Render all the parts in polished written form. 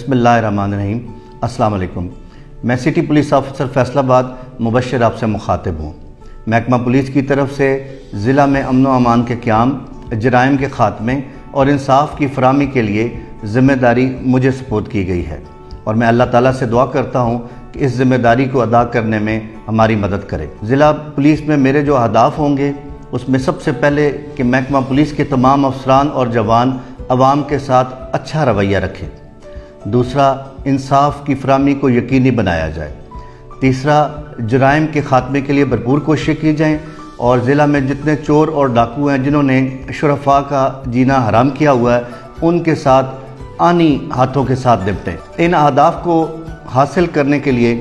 बिस्मिल्लाहिर्रहमानिर्रहीम। अस्सलाम वालेकुम। मैं city police officer Faisalabad Mubashshir आपसे मुखातिब हूँ। महकमा पुलिस की तरफ से ज़िला में अमन व अमान के क़याम, जराइम के ख़ात्मे और इंसाफ की फराहमी के लिए ज़िम्मेदारी मुझे सुपुर्द की गई है और मैं अल्लाह ताला से दुआ करता हूँ कि इस ज़िम्मेदारी को अदा करने में हमारी मदद करे। ज़िला पुलिस में मेरे जो अहदाफ़ होंगे उसमें सबसे पहले कि महकमा पुलिस के तमाम अफसरान और जवान अवाम के साथ अच्छा रवैया रखें। दूसरा, इंसाफ की फराहमी को यकीनी बनाया जाए। तीसरा, जराइम के ख़ात्मे के लिए भरपूर कोशिश की जाए और ज़िला में जितने चोर और डाकू हैं जिन्होंने शुरफा का जीना हराम किया हुआ है उनके साथ आनी हाथों के साथ निपटें। इन अहदाफ़ को हासिल करने के लिए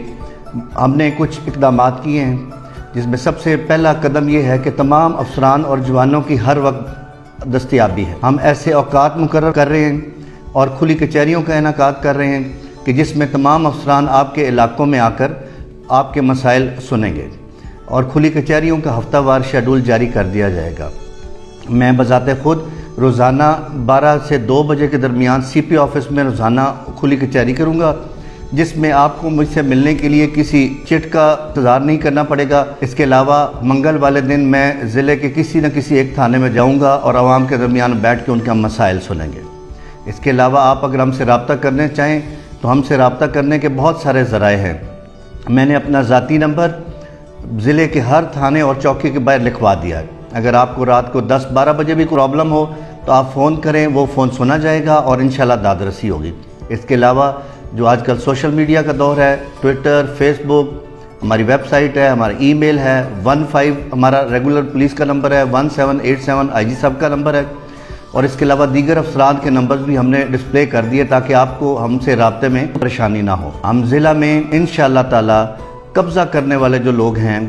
हमने कुछ इक़दाम किए हैं, जिसमें सबसे पहला कदम ये है कि तमाम अफसरान और जवानों की हर वक्त दस्तयाबी है। हम ऐसे औकात मुकर्रर कर रहे हैं और खुली कचहरियों का इनेकाद कर रहे हैं कि जिसमें तमाम अफसरान आपके इलाकों में आकर आपके मसाइल सुनेंगे और खुली कचहरियों का हफ्तावार शेड्यूल जारी कर दिया जाएगा। मैं बज़ाते ख़ुद रोज़ाना 12 से 2 बजे के दरमियान CP ऑफिस में रोज़ाना खुली कचहरी करूँगा, जिसमें आपको मुझसे मिलने के लिए किसी चिट का इंतज़ार नहीं करना पड़ेगा। इसके अलावा मंगल वाले दिन मैं ज़िले के किसी न किसी एक थाने में जाऊँगा और आवाम के दरमियान बैठ के उनका मसाइल सुनेंगे। इसके अलावा आप अगर हमसे रब्ता करना चाहें तो हमसे रब्ता करने के बहुत सारे ज़राए हैं। मैंने अपना ज़ाती नंबर ज़िले के हर थाने और चौकी के बाहर लिखवा दिया है। अगर आपको रात को 10-12 बजे भी कोई प्रॉब्लम हो तो आप फ़ोन करें, वो फ़ोन सुना जाएगा और इंशाल्लाह दादरसी होगी। इसके अलावा जो आजकल सोशल मीडिया का दौर है, ट्विटर, फेसबुक, हमारी वेबसाइट है, हमारा ईमेल है, 15 हमारा रेगुलर पुलिस का नंबर है, 1787 IG साहब का नंबर है और इसके अलावा दीगर अफसरान के नंबर्स भी हमने डिस्प्ले कर दिए ताकि आपको हमसे राब्ते में परेशानी ना हो। हम ज़िला में इंशाअल्लाह ताला कब्ज़ा करने वाले जो लोग हैं,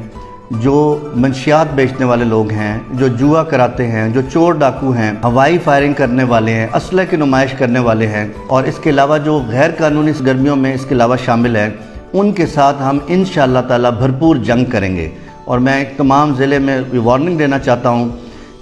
जो मंशियात बेचने वाले लोग हैं, जो जुआ कराते हैं, जो चोर डाकू हैं, हवाई फायरिंग करने वाले हैं, असलहे की नुमाइश करने वाले हैं और इसके अलावा जो गैर कानूनी सरगर्मियों में इसके अलावा शामिल हैं, उनके साथ हम इंशाअल्लाह ताला भरपूर जंग करेंगे। और मैं तमाम ज़िले में वार्निंग देना चाहता हूँ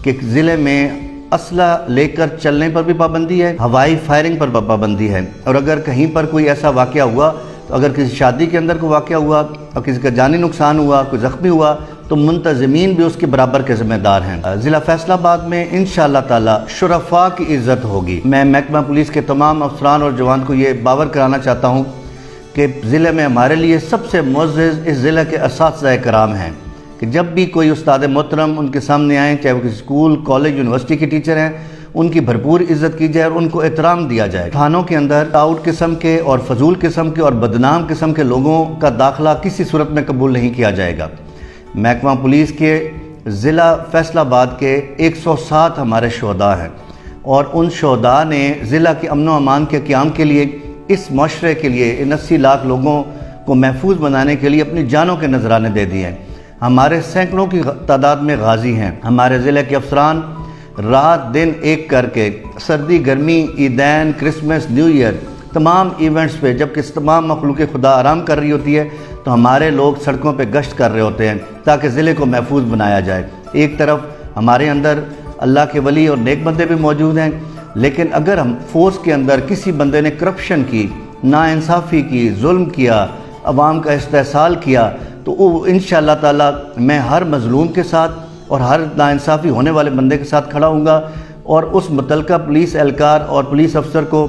कि ज़िले में असला लेकर चलने पर भी पाबंदी है, हवाई फायरिंग पर पाबंदी है और अगर कहीं पर कोई ऐसा वाक़या हुआ तो अगर किसी शादी के अंदर कोई वाक़या हुआ और किसी का जानी नुकसान हुआ, कोई ज़ख्मी हुआ तो मुंतज़मीन भी उसके बराबर के ज़िम्मेदार हैं। ज़िला फैसलाबाद में इंशाअल्लाह ताला शुरफा की इज़्ज़त होगी। मैं महकमा पुलिस के तमाम अफसरान और जवान को ये बावर कराना चाहता हूँ कि ज़िले में हमारे लिए सबसे मुअज़्ज़ज़ इस ज़िले के असातिज़ा कराम हैं कि जब भी कोई उस्ताद मोहतरम उनके सामने आएँ, चाहे वो किसी स्कूल, कॉलेज, यूनिवर्सिटी के टीचर हैं, उनकी भरपूर इज़्ज़त की जाए और उनको एहतराम दिया जाए। थानों के अंदर आउट किस्म के और फजूल किस्म के और बदनाम किस्म के लोगों का दाखिला किसी सूरत में कबूल नहीं किया जाएगा। महकमा पुलिस के ज़िला फैसलाबाद के 107 हमारे शोहदा हैं और उन शोहदा ने ज़िला के अमन व अमान के क़याम के लिए, इस माशरे के लिए, इन 80 लाख लोगों को महफूज बनाने के लिए अपनी जानों के नजराने दे दिए हैं। हमारे सैकड़ों की तादाद में गाजी हैं। हमारे ज़िले के अफसरान रात दिन एक करके सर्दी, गर्मी, ईदैन, क्रिसमस, न्यू ईयर तमाम इवेंट्स पे, जबकि तमाम मखलूक खुदा आराम कर रही होती है तो हमारे लोग सड़कों पे गश्त कर रहे होते हैं ताकि ज़िले को महफूज बनाया जाए। एक तरफ हमारे अंदर अल्लाह के वली और नेक बंदे भी मौजूद हैं, लेकिन अगर हम फोर्स के अंदर किसी बंदे ने करप्शन की, नाइंसाफ़ी की, जुल्म किया, अवाम का इस्तेहसाल किया तो इंशाअल्लाह ताला मैं हर मज़लूम के साथ और हर नाइंसाफ़ी होने वाले बंदे के साथ खड़ा हूँगा और उस मुतलका पुलिस एहलकार और पुलिस अफसर को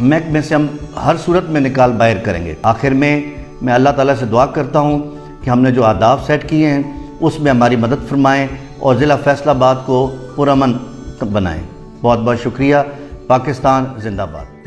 महकमे से हम हर सूरत में निकाल बाहर करेंगे। आखिर में मैं अल्लाह ताला से दुआ करता हूँ कि हमने जो अहदाफ सेट किए हैं उसमें हमारी मदद फरमाएँ और ज़िला फैसलाबाद को पुरअमन बनाएँ। बहुत बहुत शुक्रिया। पाकिस्तान जिंदाबाद।